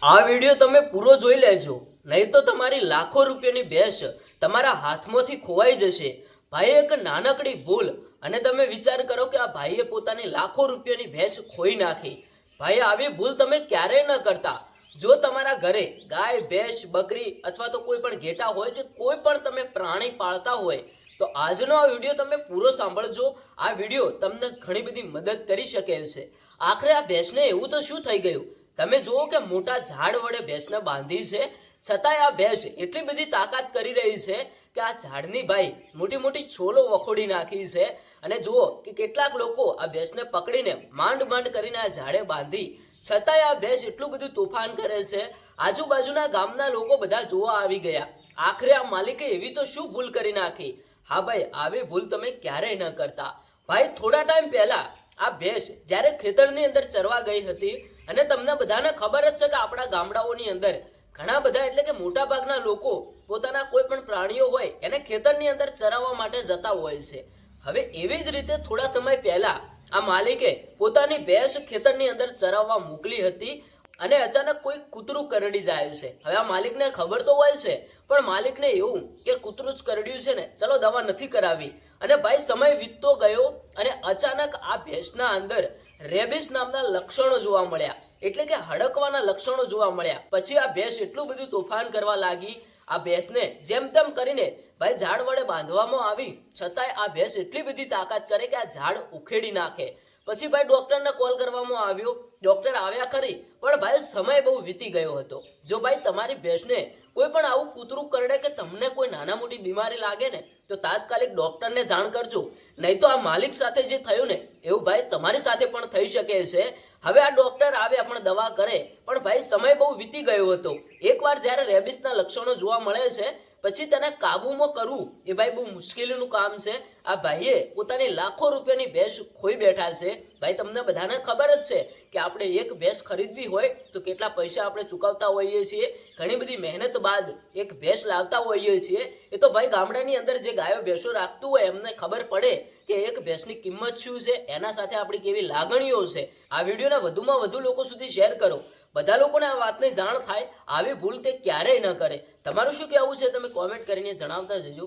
આ વિડિયો તમે પૂરો જોઈ લેજો, નહીં તો તમારી લાખો રૂપિયાની ભેંસ તમારા હાથમાંથી ખોવાઈ જશે। ભાઈ એક નાનકડી ભૂલ અને તમે વિચાર કરો કે આ ભાઈએ પોતાની લાખો રૂપિયાની ભેંસ ખોઈ નાખી। ભાઈ આવી ભૂલ તમે ક્યારેય ન કરતા। જો તમારા ઘરે ગાય, ભેંસ, બકરી અથવા તો કોઈ પણ ઘેટા હોય કે કોઈ પણ તમે પ્રાણી પાળતા હોય તો આજનો આ વિડિયો તમે પૂરો સાંભળજો। આ વિડિયો તમને ઘણી બધી મદદ કરી શકે છે। આખરે આ ભેંસને એવું તો શું થઈ ગયું? તમે જુઓ કે મોટા ઝાડ વડે ભેંસને બાંધી છે, છતાંય આ ભેંસ એટલી બધી તાકાત કરી રહી છે કે આ ઝાડની ભાઈ મોટી મોટી છોલો વખોડી નાખી છે। અને જુઓ કે કેટલાક લોકો આ ભેંસને પકડીને માંડ માંડ કરીને આ ઝાડે બાંધી, છતાંય આ ભેંસ એટલું બધું તોફાન કરે છે। આજુબાજુના ગામના લોકો બધા જોવા આવી ગયા। આખરે આ માલિકે એવી તો શું ભૂલ કરી નાખી? હા ભાઈ, આવી ભૂલ તમે ક્યારેય ન કરતા। ભાઈ થોડા ટાઈમ પહેલા આ ભેંસ જ્યારે ખેતરની અંદર ચરવા ગઈ હતી, અને તમને બધાને ખબર જ છે કે આપણા ગામડાઓની અંદર ઘણા બધા એટલે કે મોટા ભાગના લોકો પોતાના કોઈ પણ પ્રાણીઓ હોય એને ખેતરની અંદર ચરાવવા માટે જતા હોય છે। હવે એવી જ રીતે થોડા સમય પહેલા આ માલિકે પોતાની ભેંસ ખેતરની અંદર ચરાવવા મોકલી હતી અને અચાનક કોઈ કૂતરું કરડી જાય છે। હવે આ માલિકને ખબર તો હોય છે, પણ માલિકને એવું કે કૂતરું જ કરડ્યું છે ને, ચલો દવા નથી કરાવી। અને ભાઈ સમય વીતતો ગયો અને અચાનક આ ભેંસના અંદર રેબિસ નામના લક્ષણો જોવા મળ્યા, એટલે કે હડકવાના લક્ષણો જોવા મળ્યા। પછી આ ભેંસ એટલું બધું તોફાન કરવા લાગી। આ ભેંસને જેમ તેમ કરીને ભાઈ ઝાડ વડે બાંધવામાં આવી, છતાંય આ ભેંસ એટલી બધી તાકાત કરે કે આ ઝાડ ઉખેડી નાખે। પછી ભાઈ ડોક્ટરને કોલ કરવામાં આવ્યો, ડોક્ટર આવ્યા ખરી, પણ ભાઈ સમય બહુ વીતી ગયો હતો। જો ભાઈ તમારી ભેંસને કોઈ પણ આવું કૂતરું કરડે કે તમને કોઈ નાના મોટી બીમારી લાગે ને, તો તાત્કાલિક ડોક્ટરને જાણ કરજો, નહીં તો આ માલિક સાથે જે થયું ને એવું ભાઈ તમારી સાથે પણ થઈ શકે છે। હવે આ ડોક્ટર આવ્યા પણ દવા કરે, પણ ભાઈ સમય બહુ વીતી ગયો હતો। એકવાર જ્યારે રેબિસના લક્ષણો જોવા મળે છે પછી તેને કાબૂમાં કરવું એ ભાઈ બહુ મુશ્કેલીનું કામ છે। આ ભાઈએ પોતાની લાખો રૂપિયાની ભેંસ ખોઈ બેઠા છે। ભાઈ તમને બધાને ખબર જ છે કે આપણે એક ભેંસ ખરીદવી હોય તો કેટલા પૈસા આપણે ચૂકવતા હોઈએ છીએ, ઘણી બધી મહેનત બાદ એક ભેંસ લાવતા હોઈએ છીએ। એ તો ભાઈ ગામડાની અંદર જે ગાયો ભેંસો રાખતું હોય એમને ખબર પડે કે એક ભેંસની કિંમત શું છે, એના સાથે આપણી કેવી લાગણીઓ છે। આ વિડીયોને વધુમાં વધુ લોકો સુધી શેર કરો, બધા લોકોને આ વાતની જાણ થાય, આવી ભૂલ તે ક્યારેય ન કરે। તમારું શું કહેવું છે તમે કોમેન્ટ કરીને જણાવતા જજો।